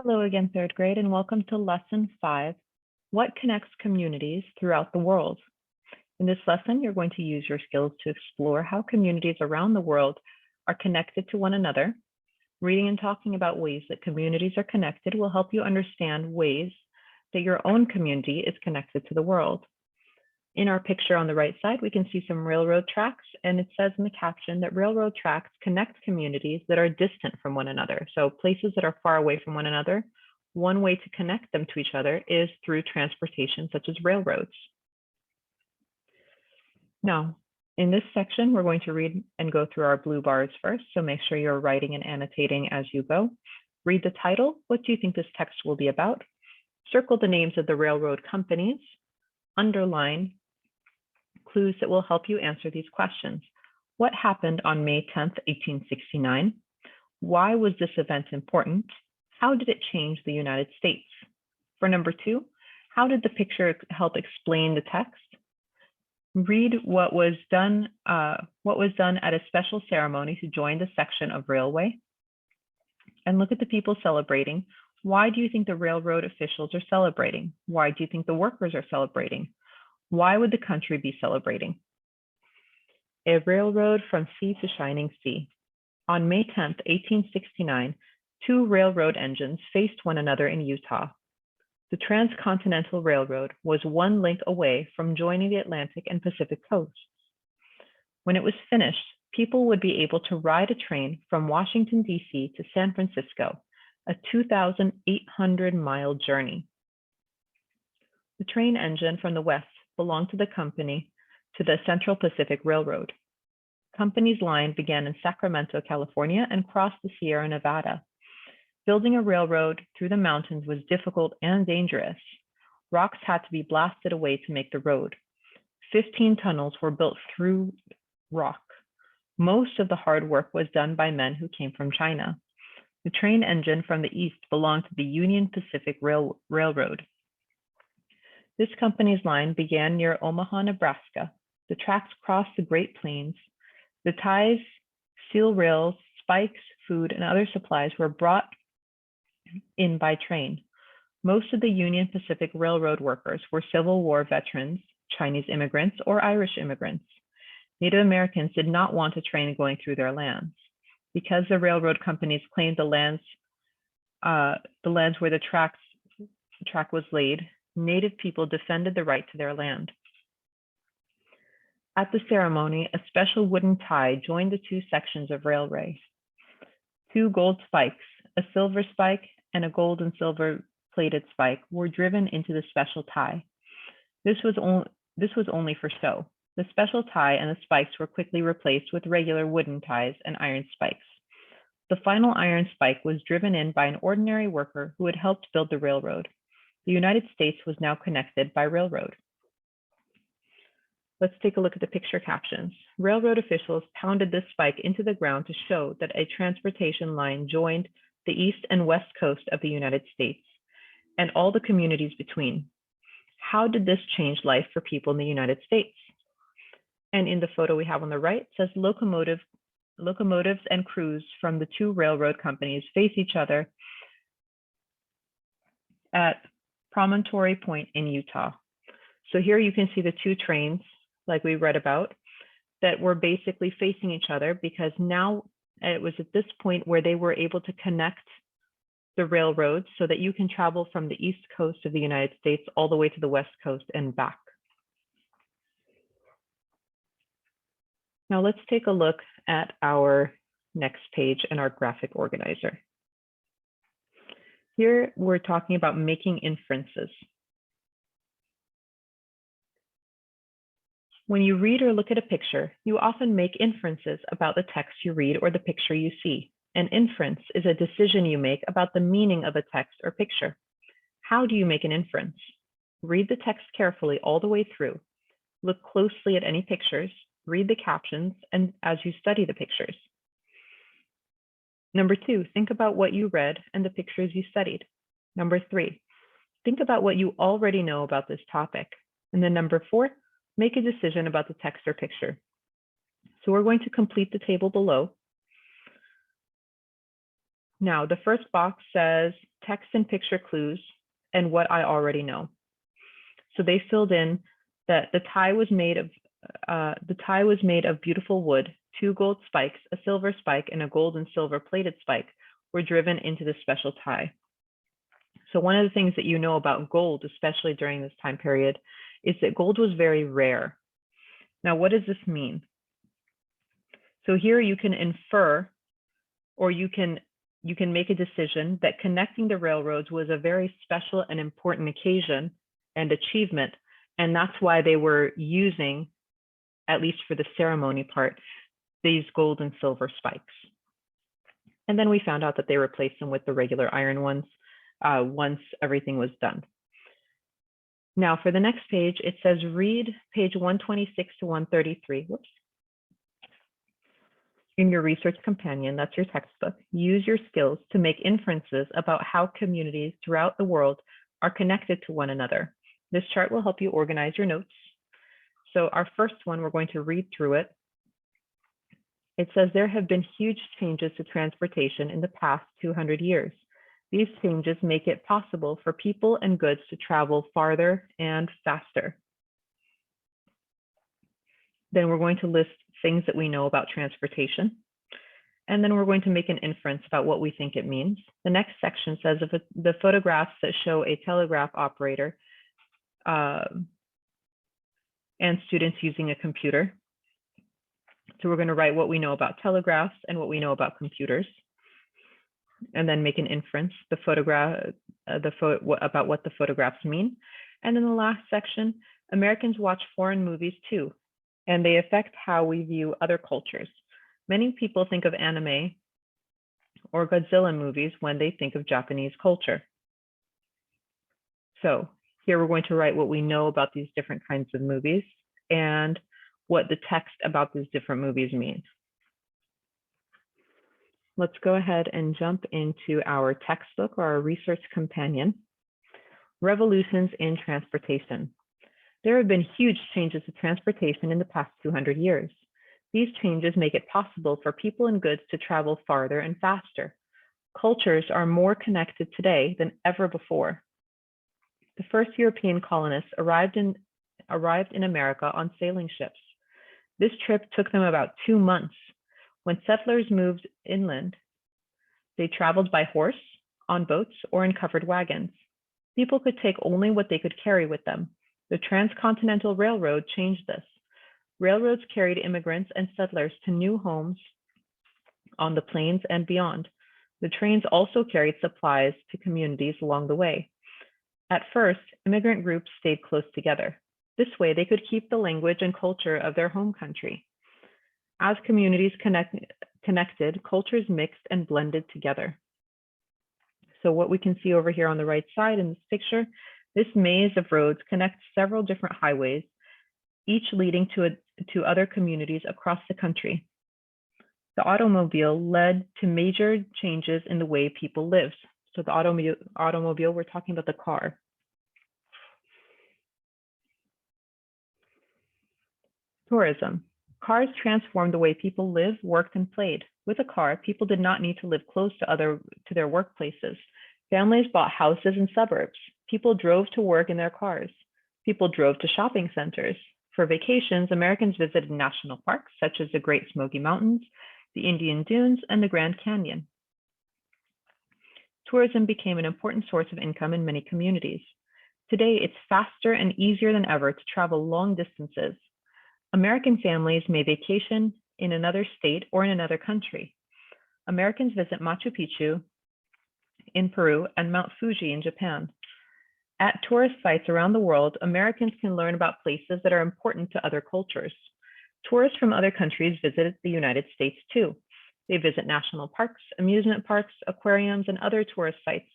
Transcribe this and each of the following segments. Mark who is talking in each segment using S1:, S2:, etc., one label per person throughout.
S1: Hello again, third grade, and welcome to Lesson 5, What Connects Communities Throughout the World? In this lesson, you're going to use your skills to explore how communities around the world are connected to one another. Reading and talking about ways that communities are connected will help you understand ways that your own community is connected to the world. In our picture on the right side, we can see some railroad tracks, and it says in the caption that railroad tracks connect communities that are distant from one another. So places that are far away from one another, one way to connect them to each other is through transportation such as railroads. Now, in this section, we're going to read and go through our blue bars first, so make sure you're writing and annotating as you go. Read the title. What do you think this text will be about? Circle the names of the railroad companies. Underline clues that will help you answer these questions. What happened on May 10th, 1869? Why was this event important? How did it change the United States? For number 2, how did the picture help explain the text? Read what was done at a special ceremony to join the section of railway. And look at the people celebrating. Why do you think the railroad officials are celebrating? Why do you think the workers are celebrating? Why would the country be celebrating? A railroad from sea to shining sea. On May 10th, 1869, 2 railroad engines faced one another in Utah. The Transcontinental Railroad was 1 link away from joining the Atlantic and Pacific coasts. When it was finished, people would be able to ride a train from Washington, D.C. to San Francisco, a 2,800-mile journey. The train engine from the west belonged to the Central Pacific Railroad. Company's line began in Sacramento, California, and crossed the Sierra Nevada. Building a railroad through the mountains was difficult and dangerous. Rocks had to be blasted away to make the road. 15 tunnels were built through rock. Most of the hard work was done by men who came from China. The train engine from the east belonged to the Union Pacific Railroad. This company's line began near Omaha, Nebraska. The tracks crossed the Great Plains. The ties, steel rails, spikes, food, and other supplies were brought in by train. Most of the Union Pacific Railroad workers were Civil War veterans, Chinese immigrants, or Irish immigrants. Native Americans did not want a train going through their lands. Because the railroad companies claimed the lands where the track was laid, Native people defended the right to their land. At the ceremony, a special wooden tie joined the 2 sections of railway. 2 gold spikes, a silver spike and a gold and silver plated spike, were driven into the special tie. This was only for show. The special tie and the spikes were quickly replaced with regular wooden ties and iron spikes. The final iron spike was driven in by an ordinary worker who had helped build the railroad. The United States was now connected by railroad. Let's take a look at the picture captions. Railroad officials pounded this spike into the ground to show that a transportation line joined the east and west coast of the United States and all the communities between. How did this change life for people in the United States? And in the photo we have on the right, it says locomotives and crews from the 2 railroad companies face each other at Promontory Point in Utah. So here you can see the 2 trains, like we read about, that were basically facing each other because now it was at this point where they were able to connect the railroads so that you can travel from the east coast of the United States all the way to the west coast and back. Now let's take a look at our next page and our graphic organizer. Here we're talking about making inferences. When you read or look at a picture, you often make inferences about the text you read or the picture you see. An inference is a decision you make about the meaning of a text or picture. How do you make an inference? Read the text carefully all the way through. Look closely at any pictures, read the captions, and as you study the pictures. Number 2, think about what you read and the pictures you studied. Number 3, think about what you already know about this topic. And then number 4, make a decision about the text or picture. So we're going to complete the table below. Now, the first box says text and picture clues and what I already know. So they filled in that the tie was made of beautiful wood. 2 gold spikes, a silver spike, and a gold and silver plated spike were driven into the special tie. So one of the things that you know about gold, especially during this time period, is that gold was very rare. Now, what does this mean? So here you can infer, or you can make a decision that connecting the railroads was a very special and important occasion and achievement, and that's why they were using, at least for the ceremony part, these gold and silver spikes. And then we found out that they replaced them with the regular iron ones once everything was done. Now for the next page, it says read page 126 to 133. Whoops. In your research companion, that's your textbook, use your skills to make inferences about how communities throughout the world are connected to one another. This chart will help you organize your notes. So our first one, we're going to read through it. It says there have been huge changes to transportation in the past 200 years. These changes make it possible for people and goods to travel farther and faster. Then we're going to list things that we know about transportation. And then we're going to make an inference about what we think it means. The next section says of the photographs that show a telegraph operator and students using a computer. So we're going to write what we know about telegraphs and what we know about computers, and then make an inference, about what the photographs mean. And in the last section, Americans watch foreign movies too, and they affect how we view other cultures. Many people think of anime or Godzilla movies when they think of Japanese culture. So here we're going to write what we know about these different kinds of movies and what the text about these different movies means. Let's go ahead and jump into our textbook or our research companion, Revolutions in Transportation. There have been huge changes to transportation in the past 200 years. These changes make it possible for people and goods to travel farther and faster. Cultures are more connected today than ever before. The first European colonists arrived in America on sailing ships. This trip took them about 2 months. When settlers moved inland, they traveled by horse, on boats, or in covered wagons. People could take only what they could carry with them. The Transcontinental Railroad changed this. Railroads carried immigrants and settlers to new homes on the plains and beyond. The trains also carried supplies to communities along the way. At first, immigrant groups stayed close together. This way, they could keep the language and culture of their home country. As communities connected, cultures mixed and blended together. So what we can see over here on the right side in this picture, this maze of roads connects several different highways, each leading to other communities across the country. The automobile led to major changes in the way people lived. So the automobile, we're talking about the car. Tourism. Cars transformed the way people lived, worked, and played. With a car, people did not need to live close to their workplaces. Families bought houses in suburbs. People drove to work in their cars. People drove to shopping centers. For vacations, Americans visited national parks such as the Great Smoky Mountains, the Indian Dunes, and the Grand Canyon. Tourism became an important source of income in many communities. Today, it's faster and easier than ever to travel long distances. American families may vacation in another state or in another country. Americans visit Machu Picchu in Peru and Mount Fuji in Japan. At tourist sites around the world, Americans can learn about places that are important to other cultures. Tourists from other countries visit the United States too. They visit national parks, amusement parks, aquariums, and other tourist sites.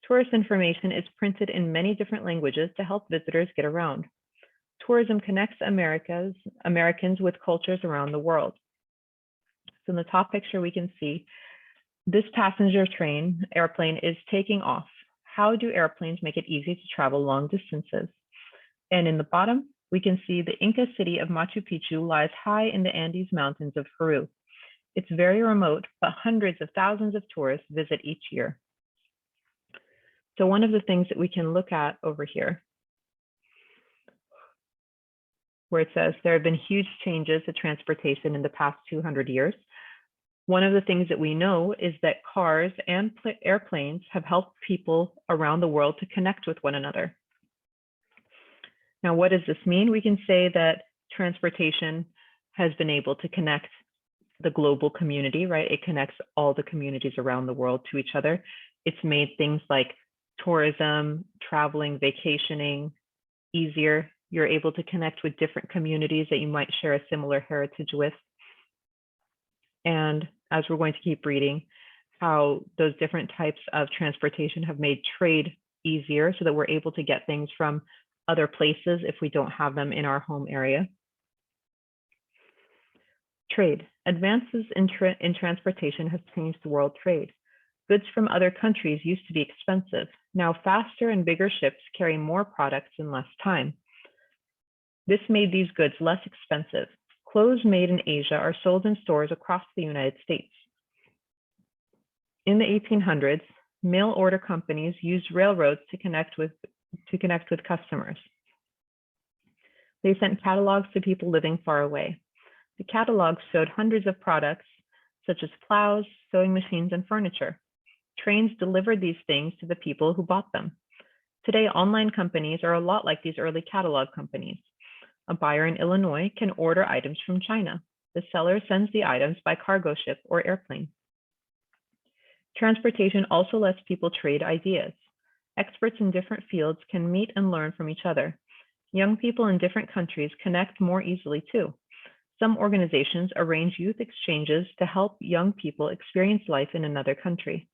S1: Tourist information is printed in many different languages to help visitors get around. Tourism connects Americans with cultures around the world. So in the top picture, we can see this passenger airplane is taking off. How do airplanes make it easy to travel long distances? And in the bottom, we can see the Inca city of Machu Picchu lies high in the Andes Mountains of Peru. It's very remote, but hundreds of thousands of tourists visit each year. So one of the things that we can look at over here, where it says there have been huge changes to transportation in the past 200 years. One of the things that we know is that cars and airplanes have helped people around the world to connect with one another. Now, what does this mean? We can say that transportation has been able to connect the global community, right? It connects all the communities around the world to each other. It's made things like tourism, traveling, vacationing easier. You're able to connect with different communities that you might share a similar heritage with. And as we're going to keep reading, how those different types of transportation have made trade easier so that we're able to get things from other places if we don't have them in our home area. Trade. Advances in transportation have changed world trade. Goods from other countries used to be expensive. Now faster and bigger ships carry more products in less time. This made these goods less expensive. Clothes made in Asia are sold in stores across the United States. In the 1800s, mail order companies used railroads to connect with customers. They sent catalogs to people living far away. The catalogs showed hundreds of products, such as plows, sewing machines, and furniture. Trains delivered these things to the people who bought them. Today, online companies are a lot like these early catalog companies. A buyer in Illinois can order items from China. The seller sends the items by cargo ship or airplane. Transportation also lets people trade ideas. Experts in different fields can meet and learn from each other. Young people in different countries connect more easily too. Some organizations arrange youth exchanges to help young people experience life in another country.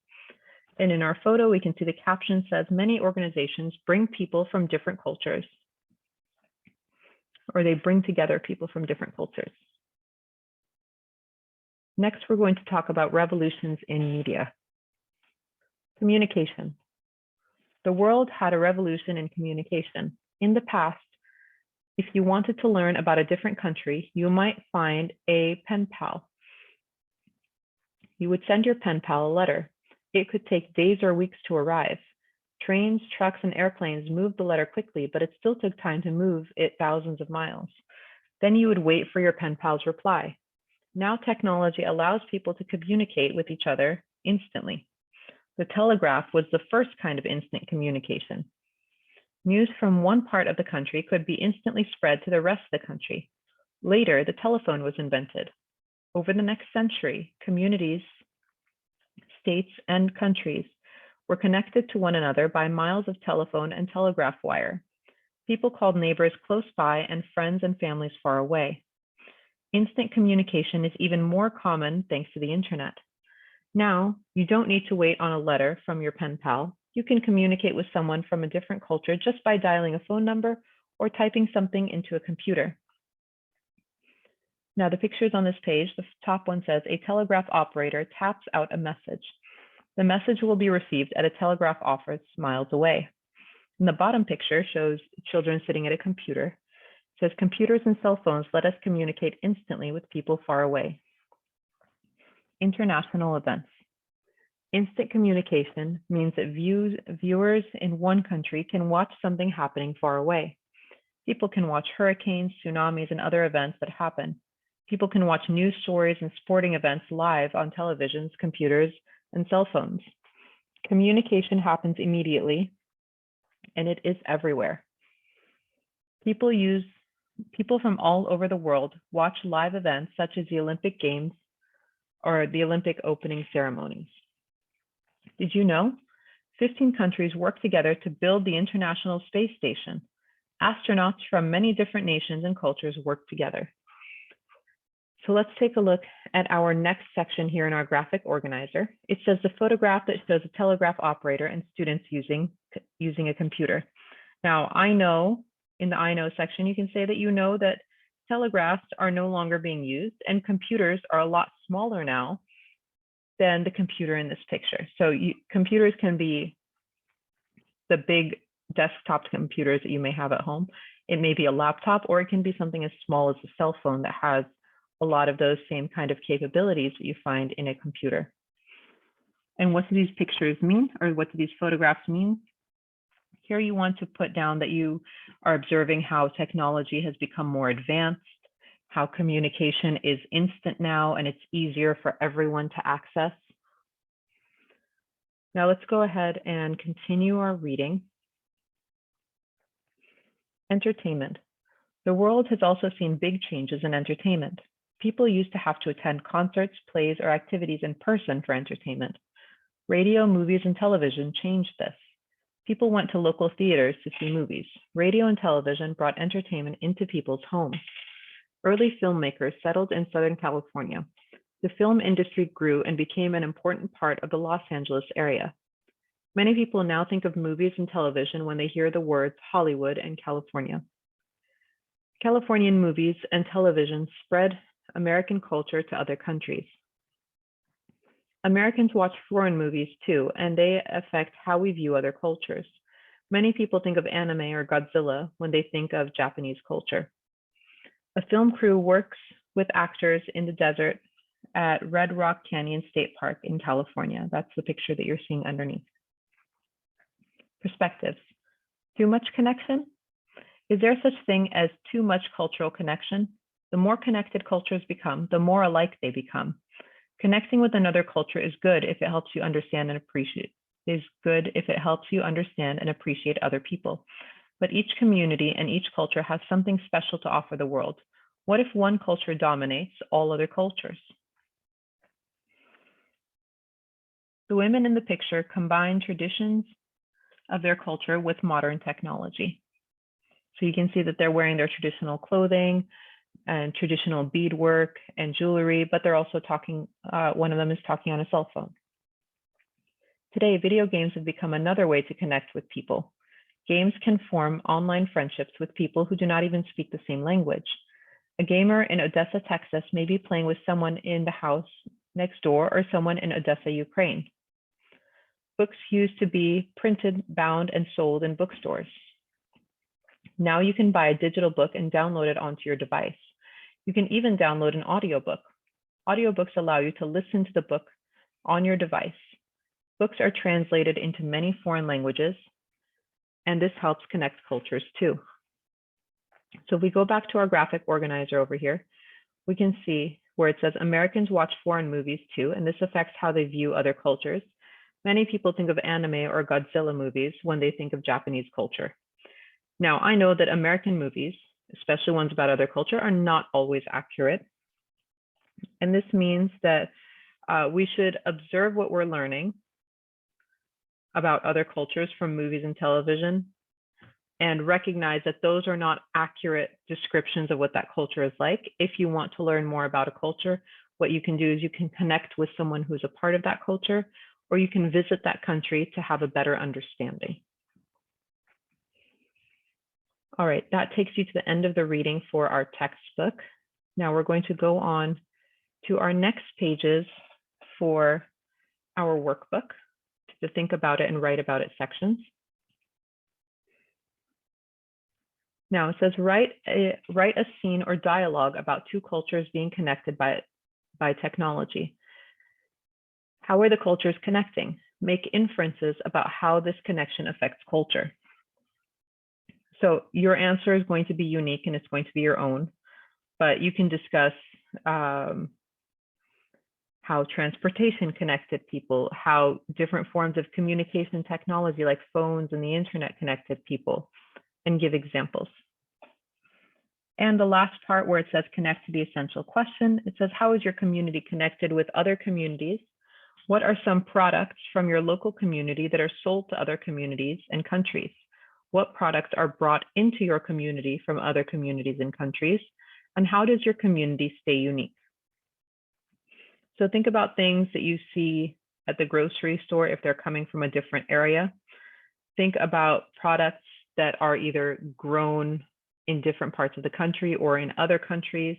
S1: And in our photo, we can see the caption says, many organizations bring people from different cultures, or they bring together people from different cultures. Next, we're going to talk about revolutions in media. Communication. The world had a revolution in communication. In the past, if you wanted to learn about a different country, you might find a pen pal. You would send your pen pal a letter. It could take days or weeks to arrive. Trains, trucks, and airplanes moved the letter quickly, but it still took time to move it thousands of miles. Then you would wait for your pen pal's reply. Now technology allows people to communicate with each other instantly. The telegraph was the first kind of instant communication. News from one part of the country could be instantly spread to the rest of the country. Later, the telephone was invented. Over the next century, communities, states, and countries were connected to one another by miles of telephone and telegraph wire. People called neighbors close by and friends and families far away. Instant communication is even more common thanks to the internet. Now, you don't need to wait on a letter from your pen pal. You can communicate with someone from a different culture just by dialing a phone number or typing something into a computer. Now, the pictures on this page, the top one says, a telegraph operator taps out a message. The message will be received at a telegraph office miles away. And the bottom picture shows children sitting at a computer. It says, computers and cell phones let us communicate instantly with people far away. International events. Instant communication means that viewers in one country can watch something happening far away. People can watch hurricanes, tsunamis, and other events that happen. People can watch news stories and sporting events live on televisions, computers, and cell phones. Communication happens immediately, and it is everywhere. People from all over the world watch live events such as the Olympic Games or the Olympic opening ceremonies. Did you know? 15 countries work together to build the International Space Station. Astronauts from many different nations and cultures work together. So let's take a look at our next section here in our graphic organizer. It says the photograph that shows a telegraph operator and students using a computer. Now, I know in the I know section, you can say that you know that telegraphs are no longer being used and computers are a lot smaller now than the computer in this picture. So computers can be the big desktop computers that you may have at home. It may be a laptop, or it can be something as small as a cell phone that has a lot of those same kind of capabilities that you find in a computer. And what do these pictures mean, or what do these photographs mean? Here you want to put down that you are observing how technology has become more advanced, how communication is instant now and it's easier for everyone to access. Now let's go ahead and continue our reading. Entertainment. The world has also seen big changes in entertainment. People used to have to attend concerts, plays, or activities in person for entertainment. Radio, movies, and television changed this. People went to local theaters to see movies. Radio and television brought entertainment into people's homes. Early filmmakers settled in Southern California. The film industry grew and became an important part of the Los Angeles area. Many people now think of movies and television when they hear the words Hollywood and California. Californian movies and television spread American culture to other countries. Americans watch foreign movies too, and they affect how we view other cultures. Many people think of anime or Godzilla when they think of Japanese culture. A film crew works with actors in the desert at Red Rock Canyon State Park in California. That's the picture that you're seeing underneath. Perspectives. Too much connection? Is there such thing as too much cultural connection? The more connected cultures become, the more alike they become. Connecting with another culture is good if it helps you understand and appreciate other people. But each community and each culture has something special to offer the world. What if one culture dominates all other cultures? The women in the picture combine traditions of their culture with modern technology. So you can see that they're wearing their traditional clothing and traditional beadwork and jewelry, but they're also talking, one of them is talking on a cell phone. Today, video games have become another way to connect with people. Games can form online friendships with people who do not even speak the same language. A gamer in Odessa, Texas may be playing with someone in the house next door or someone in Odessa, Ukraine. Books used to be printed, bound, and sold in bookstores. Now you can buy a digital book and download it onto your device. You can even download an audiobook. Audiobooks allow you to listen to the book on your device. Books are translated into many foreign languages, and this helps connect cultures too. So if we go back to our graphic organizer over here, we can see where it says Americans watch foreign movies too, and this affects how they view other cultures. Many people think of anime or Godzilla movies when they think of Japanese culture. Now, I know that American movies, especially ones about other culture, are not always accurate. And this means that we should observe what we're learning about other cultures from movies and television and recognize that those are not accurate descriptions of what that culture is like. If you want to learn more about a culture, what you can do is you can connect with someone who's a part of that culture, or you can visit that country to have a better understanding. All right, that takes you to the end of the reading for our textbook. Now we're going to go on to our next pages for our workbook to think about it and write about it sections. Now it says write a scene or dialogue about two cultures being connected by technology. How are the cultures connecting? Make inferences about how this connection affects culture. So your answer is going to be unique and it's going to be your own, but you can discuss how transportation connected people, how different forms of communication technology like phones and the internet connected people, and give examples. And the last part where it says connect to the essential question, it says, how is your community connected with other communities? What are some products from your local community that are sold to other communities and countries? What products are brought into your community from other communities and countries? And how does your community stay unique? So think about things that you see at the grocery store if they're coming from a different area. Think about products that are either grown in different parts of the country or in other countries,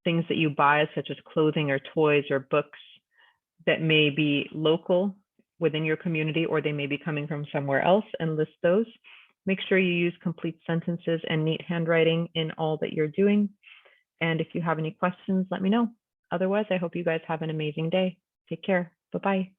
S1: things that you buy such as clothing or toys or books that may be local within your community, or they may be coming from somewhere else, and list those. Make sure you use complete sentences and neat handwriting in all that you're doing. And if you have any questions, let me know. Otherwise, I hope you guys have an amazing day. Take care. Bye-bye.